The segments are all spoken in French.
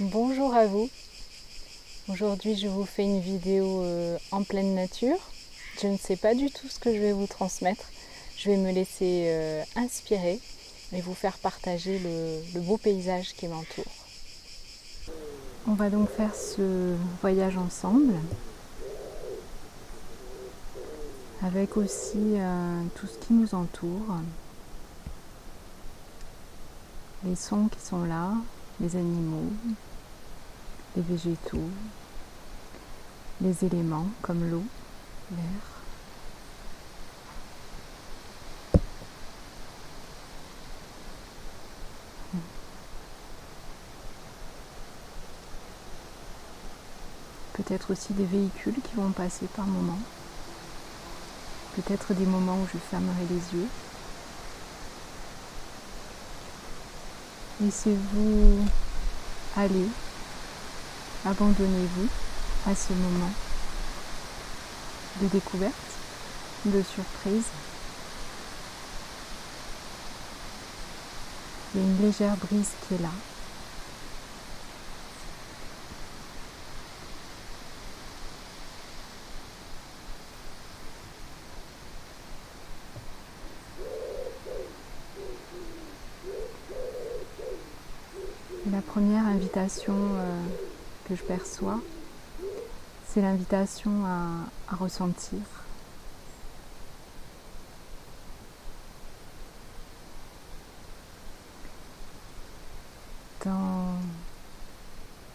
Bonjour à vous. Aujourd'hui, je vous fais une vidéo en pleine nature. Je ne sais pas du tout ce que je vais vous transmettre. Je vais me laisser inspirer et vous faire partager le beau paysage qui m'entoure. On va donc faire ce voyage ensemble, avec aussi tout ce qui nous entoure, les sons qui sont là, les animaux, les végétaux, les éléments comme l'eau, l'air. Peut-être aussi des véhicules qui vont passer par moments. Peut-être des moments où je fermerai les yeux. Laissez-vous aller, abandonnez-vous à ce moment de découverte, de surprise. Il y a une légère brise qui est là. La première invitation que je perçois, c'est l'invitation à ressentir. Dans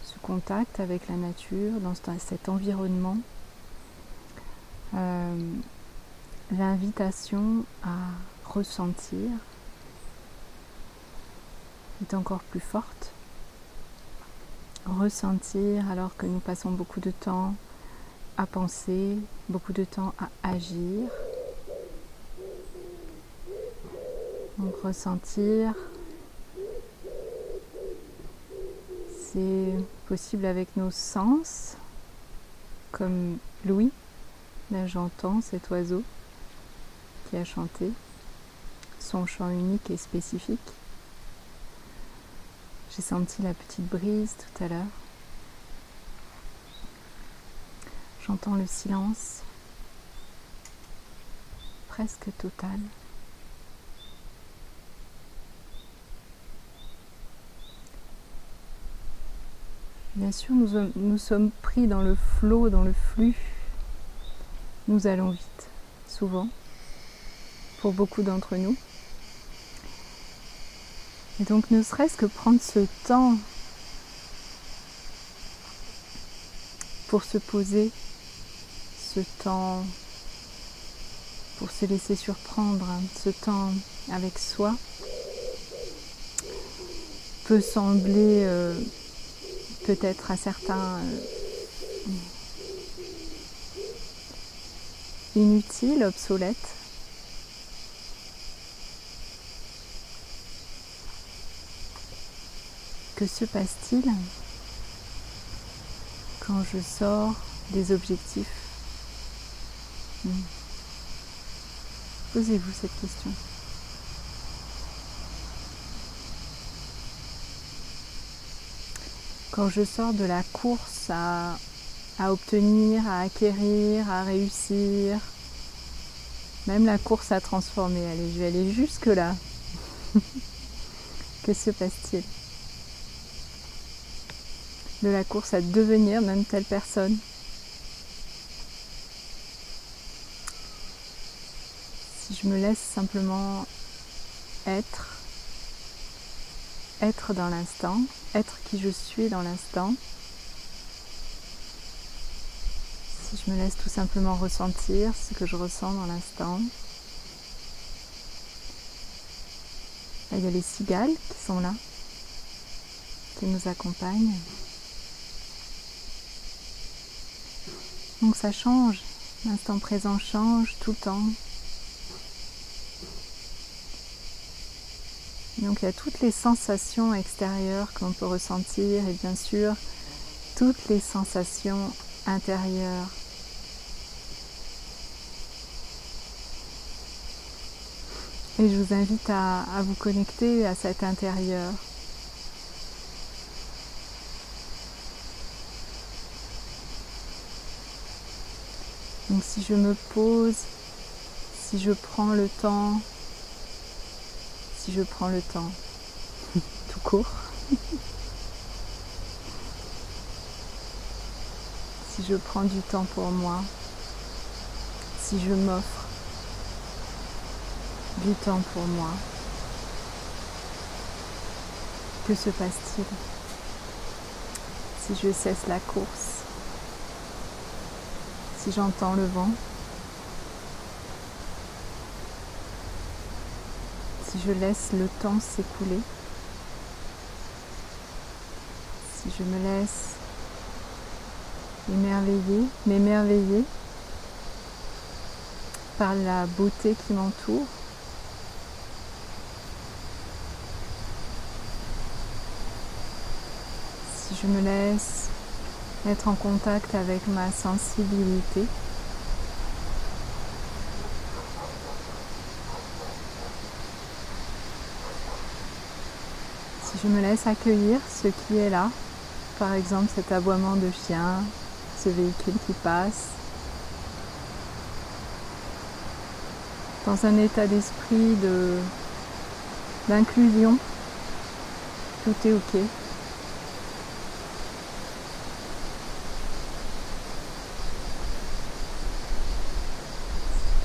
ce contact avec la nature, dans cet environnement, l'invitation à ressentir est encore plus forte. Ressentir alors que nous passons beaucoup de temps à penser, beaucoup de temps à agir. Donc ressentir, c'est possible avec nos sens, comme l'ouïe. Là j'entends cet oiseau qui a chanté, son chant unique et spécifique. J'ai senti la petite brise tout à l'heure. J'entends le silence presque total. Bien sûr, nous sommes pris dans le flot, dans le flux. Nous allons vite, souvent, pour beaucoup d'entre nous. Et donc, ne serait-ce que prendre ce temps pour se poser, ce temps pour se laisser surprendre, ce temps avec soi, peut sembler peut-être à certains inutile, obsolète. Que se passe-t-il quand je sors des objectifs? Posez-vous cette question. Quand je sors de la course à obtenir, à acquérir, à réussir, même la course à transformer, allez, je vais aller jusque là. Que se passe-t-il? De la course à devenir même telle personne. Si je me laisse simplement être dans l'instant, être qui je suis dans l'instant, si je me laisse tout simplement ressentir ce que je ressens dans l'instant. Là, il y a les cigales qui sont là, qui nous accompagnent. Donc ça change, l'instant présent change tout le temps. Donc il y a toutes les sensations extérieures que l'on peut ressentir et bien sûr toutes les sensations intérieures. Et je vous invite à vous connecter à cet intérieur. Donc si je me pose, si je prends le temps tout court, si je prends du temps pour moi, si je m'offre du temps pour moi, que se passe-t-il? Si je cesse la course, si j'entends le vent, si je laisse le temps s'écouler, si je me laisse m'émerveiller par la beauté qui m'entoure, si je me laisse être en contact avec ma sensibilité, si je me laisse accueillir ce qui est là, par exemple cet aboiement de chien, ce véhicule qui passe, dans un état d'esprit d'inclusion, tout est ok.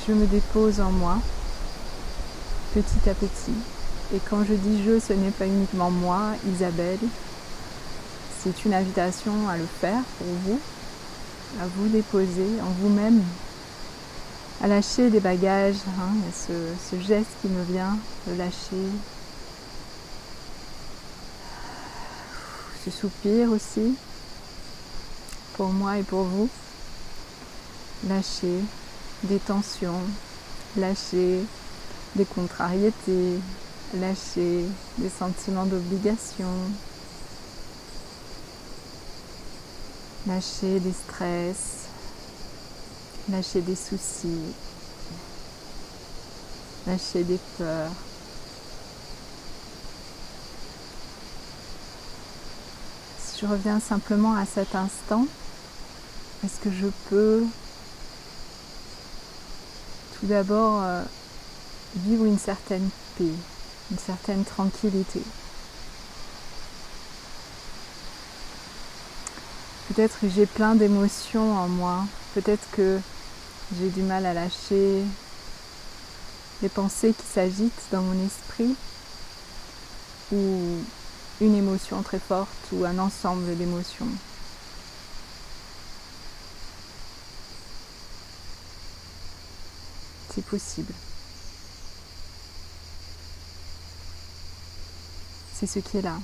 Je me dépose en moi, petit à petit. Et quand je dis je, ce n'est pas uniquement moi, Isabelle. C'est une invitation à le faire pour vous, à vous déposer en vous-même, à lâcher les bagages. Il y a ce geste qui me vient, de lâcher. Ce soupir aussi, pour moi et pour vous. Lâcher des tensions, lâcher des contrariétés, lâcher des sentiments d'obligation, lâcher des stress, lâcher des soucis, lâcher des peurs. Si je reviens simplement à cet instant, est-ce que je peux tout d'abord vivre une certaine paix, une certaine tranquillité? Peut-être que j'ai plein d'émotions en moi, peut-être que j'ai du mal à lâcher les pensées qui s'agitent dans mon esprit, ou une émotion très forte, ou un ensemble d'émotions. C'est possible. C'est ce qui est là.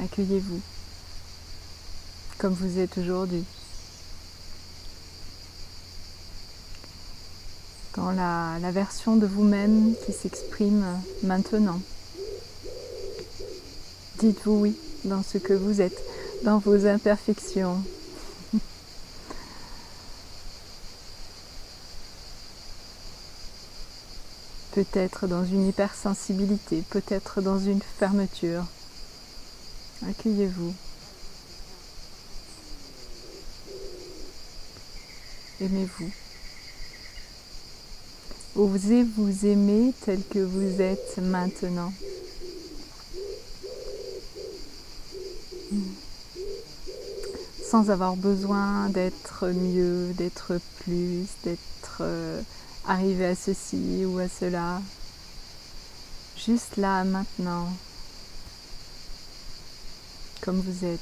Accueillez-vous comme vous êtes aujourd'hui. Dans la version de vous-même qui s'exprime maintenant. Dites-vous oui dans ce que vous êtes, dans vos imperfections. Peut-être dans une hypersensibilité, peut-être dans une fermeture. Accueillez-vous. Aimez-vous. Osez vous aimer tel que vous êtes maintenant. Sans avoir besoin d'être mieux, d'être plus, d'être arrivé à ceci ou à cela. Juste là, maintenant. Comme vous êtes.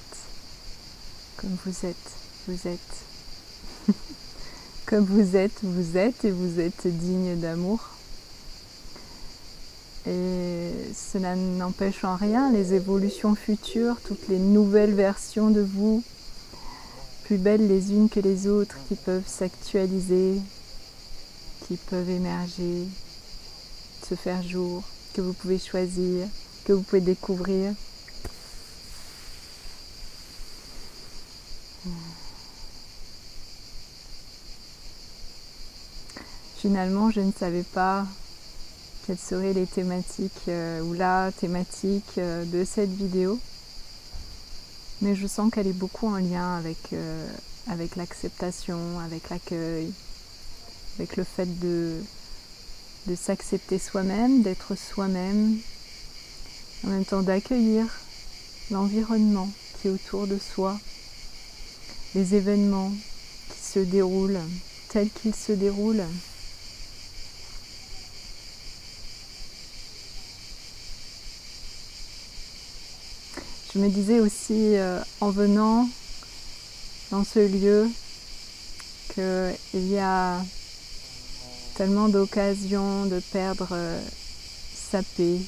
Comme vous êtes. Vous êtes. Comme vous êtes et vous êtes digne d'amour. Et cela n'empêche en rien les évolutions futures, toutes les nouvelles versions de vous, plus belles les unes que les autres, qui peuvent s'actualiser, qui peuvent émerger, se faire jour, que vous pouvez choisir, que vous pouvez découvrir. Finalement, je ne savais pas quelles seraient les thématiques ou la thématique de cette vidéo, mais je sens qu'elle est beaucoup en lien avec avec l'acceptation, avec l'accueil, avec le fait de s'accepter soi-même, d'être soi-même, en même temps d'accueillir l'environnement qui est autour de soi, les événements qui se déroulent tels qu'ils se déroulent. Je me disais aussi en venant dans ce lieu qu'il y a tellement d'occasions de perdre sa paix,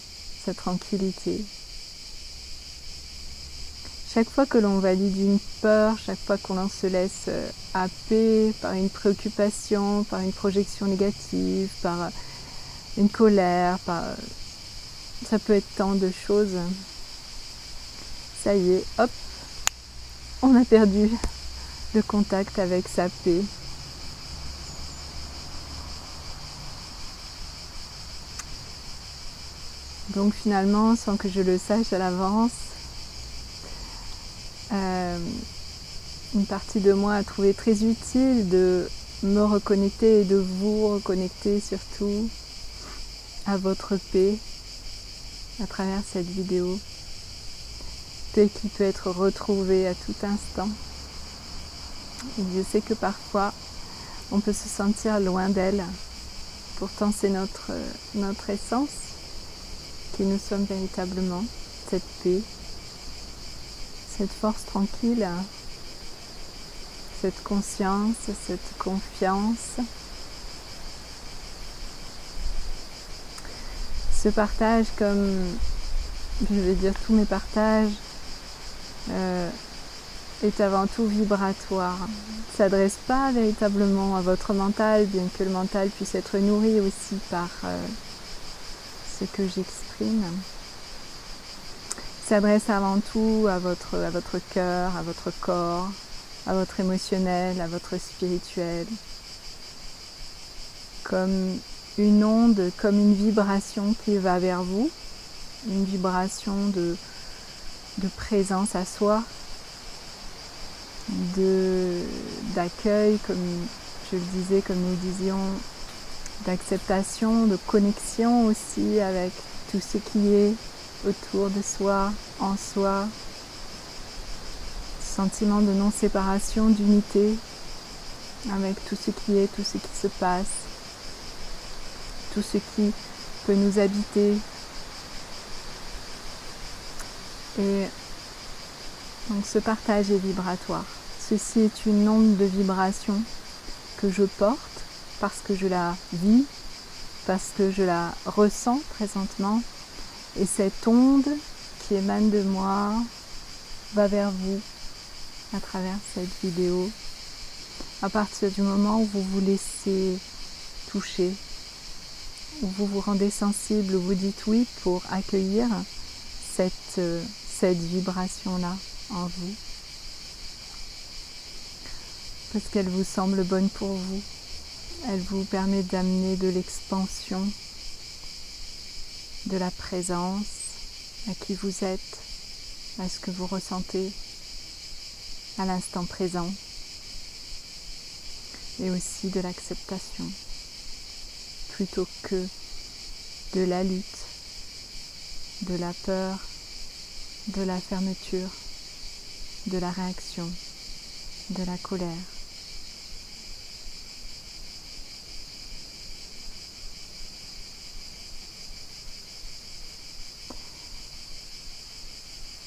sa tranquillité. Chaque fois que l'on valide une peur, chaque fois qu'on se laisse happer par une préoccupation, par une projection négative, par une colère, ça peut être tant de choses. Ça y est, hop, on a perdu le contact avec sa paix. Donc finalement, sans que je le sache à l'avance, une partie de moi a trouvé très utile de me reconnecter et de vous reconnecter surtout à votre paix à travers cette vidéo. Paix qui peut être retrouvée à tout instant. Et je sais que parfois, on peut se sentir loin d'elle. Pourtant, c'est notre essence qui nous sommes véritablement, cette paix, cette force tranquille, cette conscience, cette confiance. Ce partage, comme je vais dire tous mes partages, est avant tout vibratoire. Il ne s'adresse pas véritablement à votre mental, bien que le mental puisse être nourri aussi par ce que j'exprime. Il s'adresse avant tout à votre cœur, à votre corps, à votre émotionnel, à votre spirituel, comme une onde, comme une vibration qui va vers vous, une vibration de présence à soi, d'accueil, comme je le disais, comme nous disions, d'acceptation, de connexion aussi avec tout ce qui est autour de soi, en soi, sentiment de non-séparation, d'unité avec tout ce qui est, tout ce qui se passe, tout ce qui peut nous habiter. Et donc ce partage est vibratoire. Ceci est une onde de vibration que je porte parce que je la vis, parce que je la ressens présentement. Et cette onde qui émane de moi va vers vous à travers cette vidéo. À partir du moment où vous vous laissez toucher, où vous vous rendez sensible, où vous dites oui pour accueillir cette vibration-là en vous. Parce qu'elle vous semble bonne pour vous. Elle vous permet d'amener de l'expansion, de la présence à qui vous êtes, à ce que vous ressentez à l'instant présent. Et aussi de l'acceptation, plutôt que de la lutte, de la peur, de la fermeture, de la réaction, de la colère.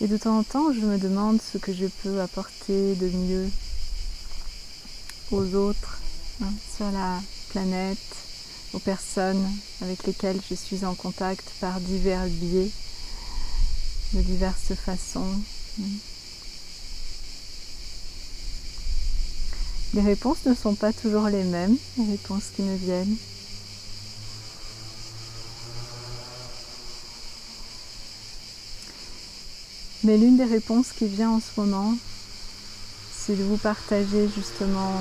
Et de temps en temps, je me demande ce que je peux apporter de mieux aux autres, sur la planète, aux personnes avec lesquelles je suis en contact par divers biais, de diverses façons. Les réponses ne sont pas toujours les mêmes, les réponses qui me viennent. Mais l'une des réponses qui vient en ce moment, c'est de vous partager justement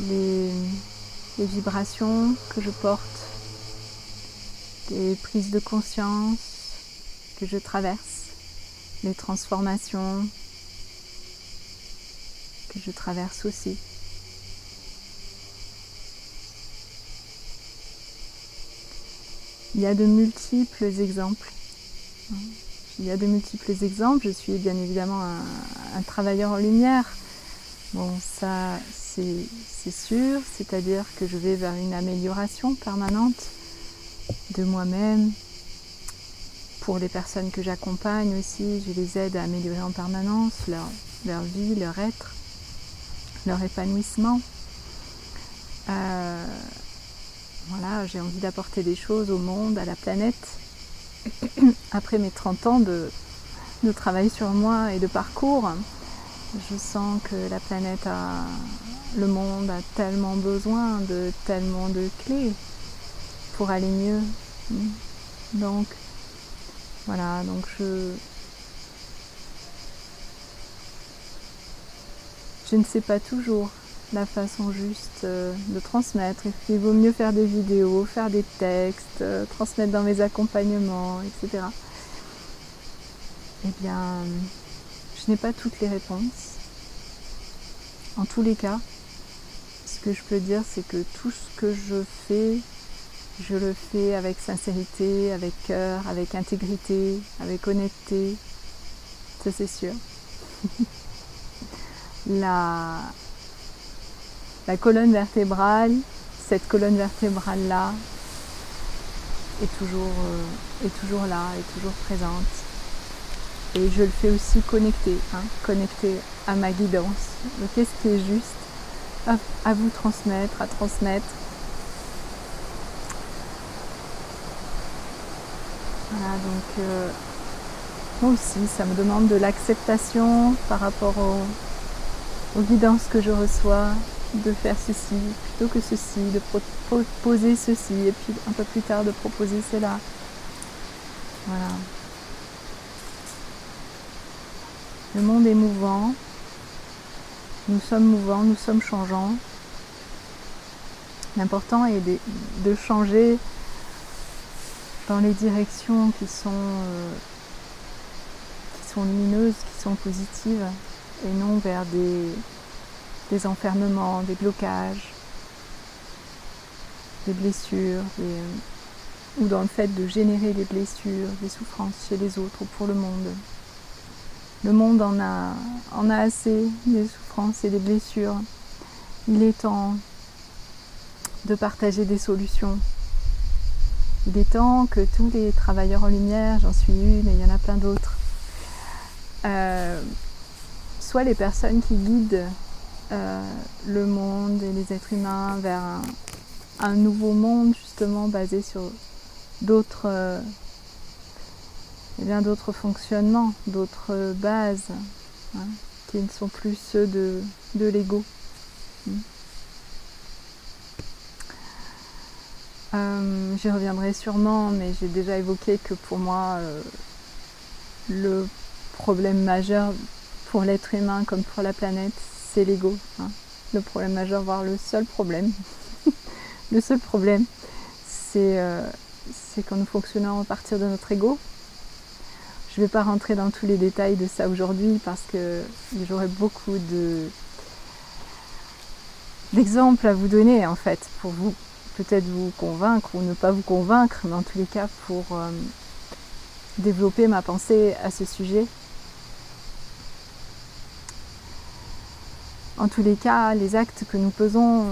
les vibrations que je porte, des prises de conscience que je traverse, les transformations que je traverse aussi. Il y a de multiples exemples. Je suis bien évidemment un travailleur en lumière. Bon, ça, c'est sûr, c'est-à-dire que je vais vers une amélioration permanente de moi-même. Pour les personnes que j'accompagne aussi, je les aide à améliorer en permanence leur vie, leur être, leur épanouissement. Voilà, j'ai envie d'apporter des choses au monde, à la planète. Après mes 30 ans de travail sur moi et de parcours, je sens que la planète le monde a tellement besoin de tellement de clés pour aller mieux. Donc, voilà, donc je ne sais pas toujours la façon juste de transmettre. Il vaut mieux faire des vidéos, faire des textes, transmettre dans mes accompagnements, etc. Eh bien, je n'ai pas toutes les réponses. En tous les cas, ce que je peux dire, c'est que tout ce que je le fais avec sincérité, avec cœur, avec intégrité, avec honnêteté. Ça, c'est sûr. La colonne vertébrale, cette colonne vertébrale-là est toujours là, est toujours présente. Et je le fais aussi connecté à ma guidance. Donc, qu'est-ce qui est juste à vous transmettre, à transmettre. Voilà, donc moi aussi, ça me demande de l'acceptation par rapport aux guidances que je reçois, de faire ceci plutôt que ceci, de proposer ceci, et puis un peu plus tard de proposer cela. Voilà. Le monde est mouvant, nous sommes mouvants, nous sommes changeants. L'important est de changer dans les directions qui sont lumineuses, qui sont positives, et non vers des enfermements, des blocages, des blessures, ou dans le fait de générer des blessures, des souffrances chez les autres ou pour le monde. Le monde en a assez des souffrances et des blessures. Il est temps de partager des solutions. Il est temps que tous les travailleurs en lumière, j'en suis une et il y en a plein d'autres, soient les personnes qui guident le monde et les êtres humains vers un nouveau monde justement basé sur d'autres fonctionnements, d'autres bases, qui ne sont plus ceux de l'ego. J'y reviendrai sûrement, mais j'ai déjà évoqué que pour moi, le problème majeur pour l'être humain comme pour la planète, c'est l'ego. Le problème majeur, voire le seul problème, c'est quand nous fonctionnons à partir de notre ego. Je ne vais pas rentrer dans tous les détails de ça aujourd'hui parce que j'aurais beaucoup d'exemples à vous donner en fait, pour vous peut-être vous convaincre ou ne pas vous convaincre, mais en tous les cas pour développer ma pensée à ce sujet. En tous les cas, les actes que nous posons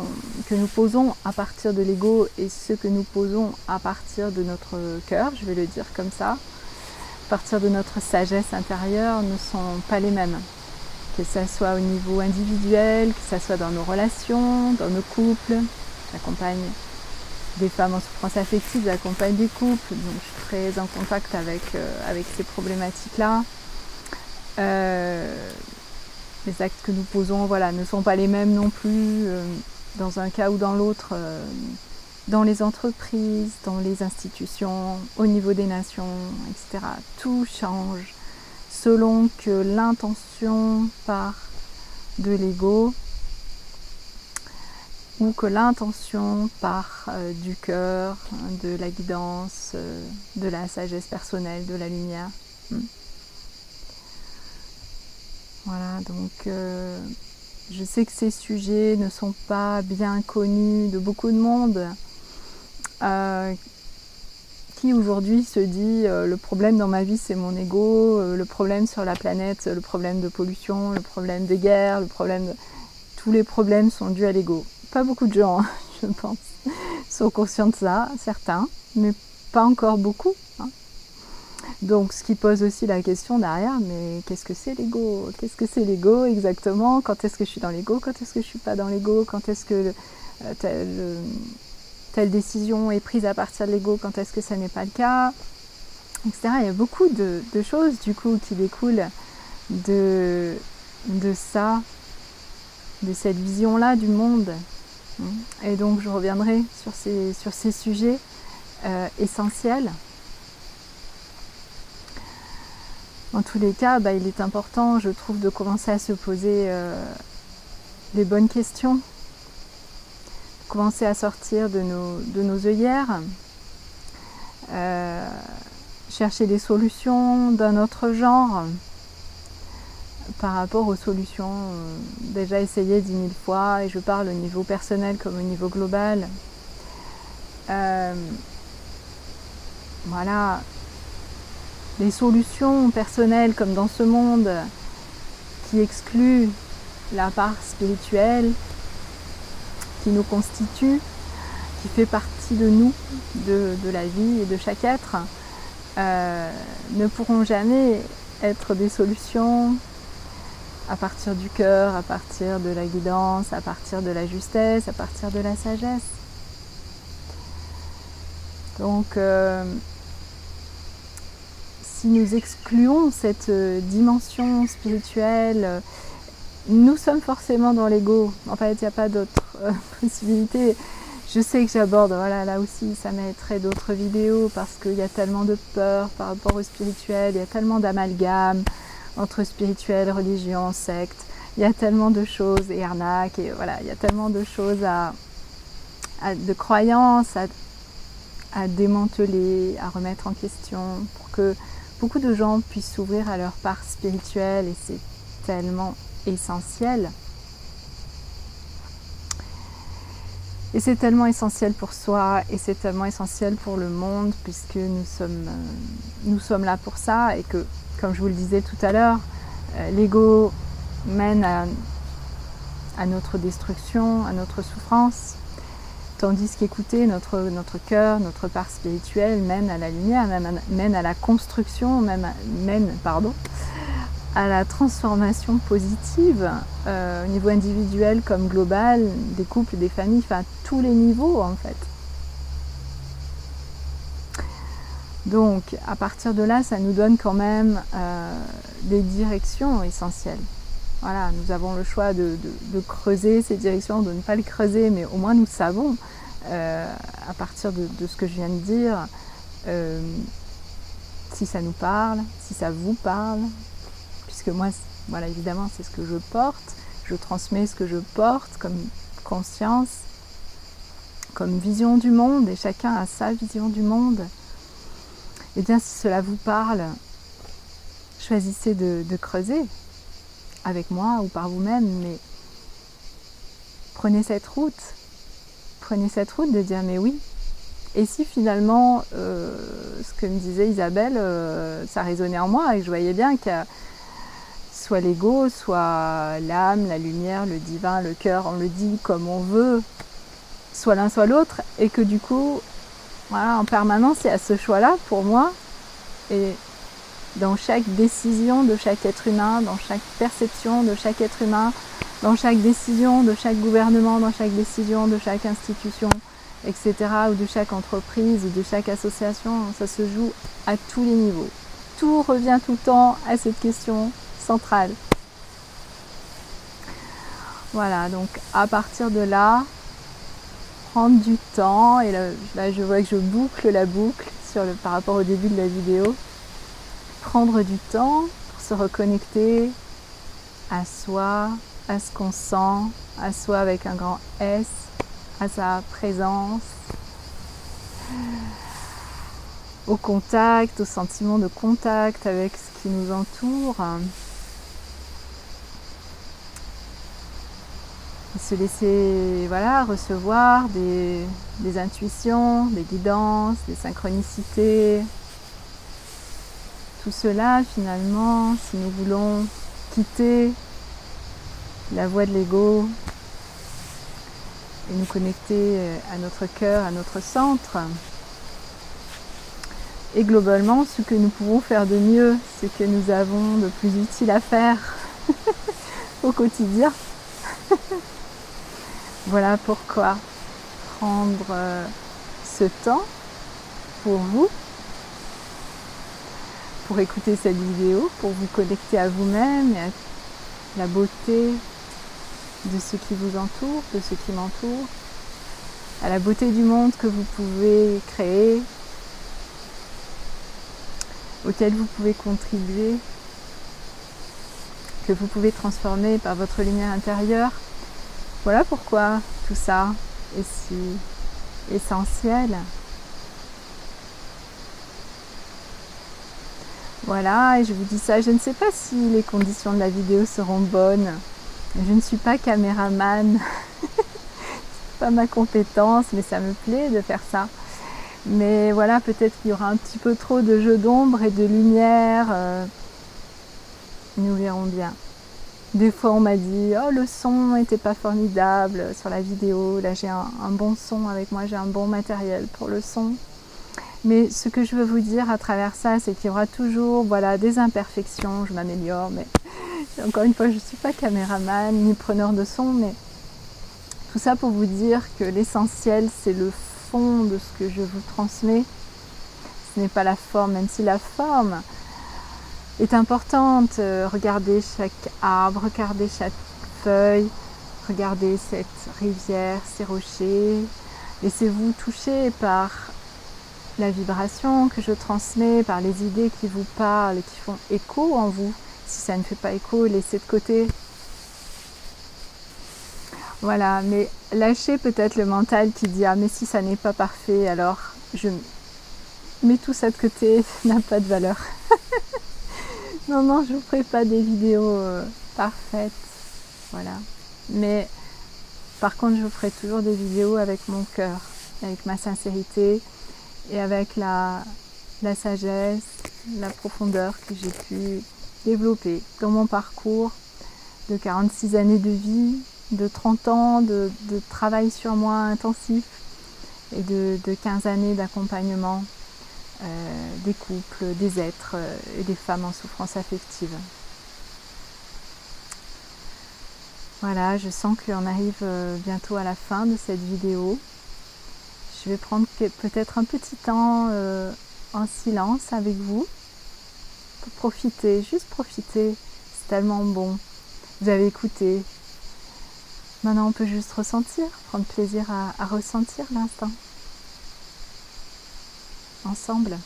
à partir de l'ego et ceux que nous posons à partir de notre cœur, je vais le dire comme ça, à partir de notre sagesse intérieure, ne sont pas les mêmes. Que ça soit au niveau individuel, que ça soit dans nos relations, dans nos couples. J'accompagne des femmes en souffrance affective, j'accompagne des couples, donc je suis très en contact avec ces problématiques-là. Les actes que nous posons, ne sont pas les mêmes non plus, dans un cas ou dans l'autre, dans les entreprises, dans les institutions, au niveau des nations, etc. Tout change selon que l'intention part de l'ego ou que l'intention part du cœur, de la guidance, de la sagesse personnelle, de la lumière. Voilà, donc je sais que ces sujets ne sont pas bien connus de beaucoup de monde qui aujourd'hui se dit le problème dans ma vie c'est mon ego, le problème sur la planète, le problème de pollution, le problème des guerres, tous les problèmes sont dus à l'ego. Pas beaucoup de gens, je pense, sont conscients de ça, certains, mais pas encore beaucoup. Donc ce qui pose aussi la question derrière, mais qu'est-ce que c'est l'ego? Qu'est-ce que c'est l'ego exactement? Quand est-ce que je suis dans l'ego? Quand est-ce que je suis pas dans l'ego? Quand est-ce que telle décision est prise à partir de l'ego? Quand est-ce que ça n'est pas le cas? Etc. Il y a beaucoup de choses du coup qui découlent de ça, de cette vision-là du monde. Et donc je reviendrai sur ces sujets essentiels. En tous les cas, il est important, je trouve, de commencer à se poser les bonnes questions, commencer à sortir de nos œillères, chercher des solutions d'un autre genre par rapport aux solutions déjà essayées 10 000 fois, et je parle au niveau personnel comme au niveau global. Voilà. Les solutions personnelles comme dans ce monde qui excluent la part spirituelle qui nous constitue, qui fait partie de nous, de la vie et de chaque être, ne pourront jamais être des solutions à partir du cœur, à partir de la guidance, à partir de la justesse, à partir de la sagesse. Donc, si nous excluons cette dimension spirituelle, nous sommes forcément dans l'ego. En fait, il n'y a pas d'autre possibilité. Je sais que j'aborde, là aussi, ça mériterait d'autres vidéos parce qu'il y a tellement de peur par rapport au spirituel, il y a tellement d'amalgames entre spirituel, religion, secte, il y a tellement de choses, et arnaques, et voilà, il y a tellement de choses de croyances à démanteler, à remettre en question pour que beaucoup de gens puissent s'ouvrir à leur part spirituelle, et c'est tellement essentiel. Et c'est tellement essentiel pour soi, et c'est tellement essentiel pour le monde, puisque nous sommes là pour ça, et que, comme je vous le disais tout à l'heure, l'ego mène à notre destruction, à notre souffrance, tandis qu'écouter notre cœur, notre part spirituelle mène à la lumière, mène à la construction, mène à la transformation positive au niveau individuel comme global, des couples, des familles, enfin tous les niveaux en fait. Donc à partir de là, ça nous donne quand même des directions essentielles. Voilà, nous avons le choix de creuser ces directions, de ne pas les creuser, mais au moins nous savons, à partir de ce que je viens de dire, si ça nous parle, si ça vous parle, puisque moi, voilà, évidemment, c'est ce que je porte, je transmets ce que je porte comme conscience, comme vision du monde, et chacun a sa vision du monde. Et bien, si cela vous parle, choisissez de creuser avec moi ou par vous-même, mais prenez cette route de dire mais oui, et si finalement ce que me disait Isabelle, ça résonnait en moi et que je voyais bien qu'il y a soit l'ego, soit l'âme, la lumière, le divin, le cœur, on le dit comme on veut, soit l'un soit l'autre, et que du coup, voilà, en permanence il y a ce choix-là pour moi, et dans chaque décision de chaque être humain, dans chaque perception de chaque être humain, dans chaque décision de chaque gouvernement, dans chaque décision de chaque institution, etc., ou de chaque entreprise, ou de chaque association, ça se joue à tous les niveaux. Tout revient tout le temps à cette question centrale. Voilà, donc à partir de là, prendre du temps, et là je vois que je boucle la boucle par rapport au début de la vidéo, prendre du temps pour se reconnecter à soi, à ce qu'on sent, à soi avec un grand S, à sa présence, au contact, au sentiment de contact avec ce qui nous entoure. Et se laisser recevoir des intuitions, des guidances, des synchronicités. Tout cela, finalement, si nous voulons quitter la voie de l'ego et nous connecter à notre cœur, à notre centre, et globalement, ce que nous pouvons faire de mieux, ce que nous avons de plus utile à faire au quotidien. Voilà pourquoi prendre ce temps pour vous, pour écouter cette vidéo, pour vous connecter à vous-même et à la beauté de ce qui vous entoure, de ce qui m'entoure, à la beauté du monde que vous pouvez créer, auquel vous pouvez contribuer, que vous pouvez transformer par votre lumière intérieure. Voilà pourquoi tout ça est si essentiel. Voilà, et je vous dis ça, je ne sais pas si les conditions de la vidéo seront bonnes. Je ne suis pas caméraman, c'est pas ma compétence, mais ça me plaît de faire ça. Mais voilà, peut-être qu'il y aura un petit peu trop de jeu d'ombre et de lumière. Nous verrons bien. Des fois on m'a dit « Oh, le son n'était pas formidable sur la vidéo, là j'ai un bon son avec moi, j'ai un bon matériel pour le son. » Mais ce que je veux vous dire à travers ça, c'est qu'il y aura toujours des imperfections, je m'améliore, mais encore une fois, je ne suis pas caméraman ni preneur de son, mais tout ça pour vous dire que l'essentiel, c'est le fond de ce que je vous transmets. Ce n'est pas la forme, même si la forme est importante. Regardez chaque arbre, regardez chaque feuille, regardez cette rivière, ces rochers. Laissez-vous toucher par la vibration que je transmets, par les idées qui vous parlent et qui font écho en vous. Si ça ne fait pas écho, laissez de côté. Voilà, mais lâchez peut-être le mental qui dit « Ah, mais si ça n'est pas parfait, alors je mets tout ça de côté, ça n'a pas de valeur. » Non, je ne vous ferai pas des vidéos parfaites. Voilà. Mais par contre, je vous ferai toujours des vidéos avec mon cœur, avec ma sincérité et avec la sagesse, la profondeur que j'ai pu développer dans mon parcours de 46 années de vie, de 30 ans de travail sur moi intensif et de 15 années d'accompagnement des couples, des êtres et des femmes en souffrance affective. Voilà, je sens qu'on arrive bientôt à la fin de cette vidéo. Je vais prendre peut-être un petit temps en silence avec vous pour profiter, juste profiter, c'est tellement bon. Vous avez écouté. Maintenant on peut juste ressentir, prendre plaisir à ressentir l'instant. Ensemble.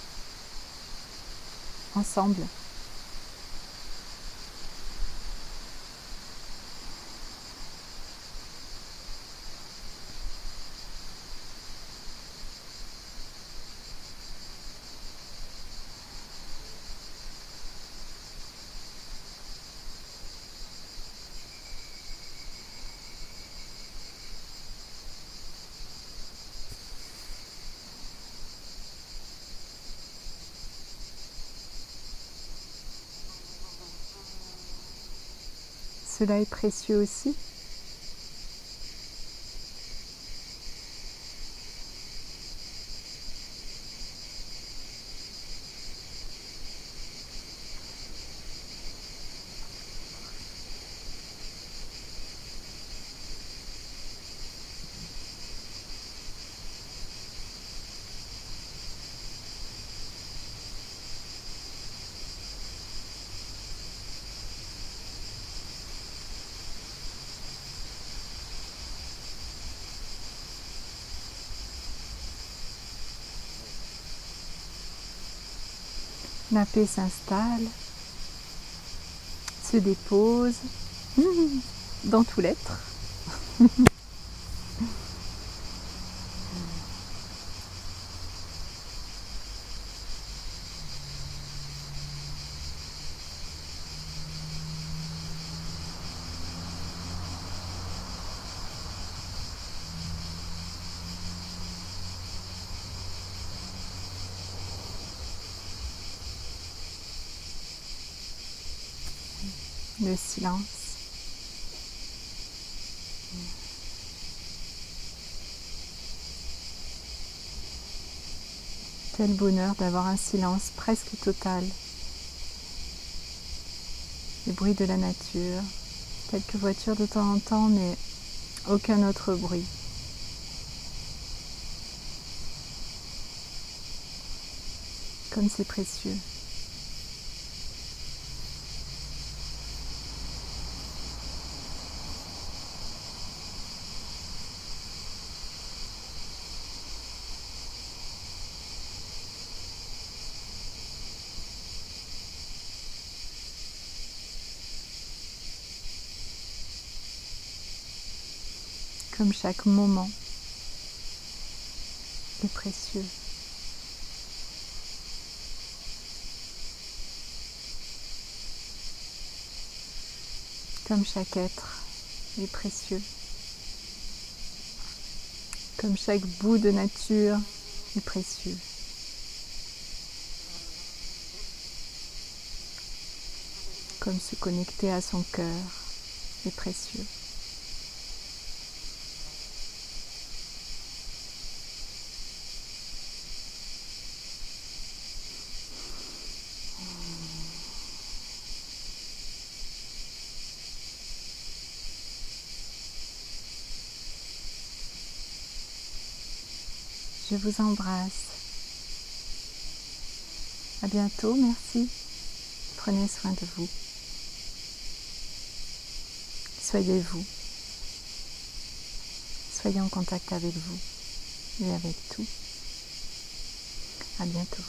Cela est précieux aussi. La paix s'installe, se dépose dans tout l'être. le silence. Quel bonheur d'avoir un silence presque total. Les bruits de la nature, quelques voitures de temps en temps, mais aucun autre bruit. Comme c'est précieux. Comme chaque moment est précieux. Comme chaque être est précieux. Comme chaque bout de nature est précieux. Comme se connecter à son cœur est précieux. Je vous embrasse. À bientôt, merci. Prenez soin de vous. Soyez vous. Soyez en contact avec vous et avec tout. À bientôt.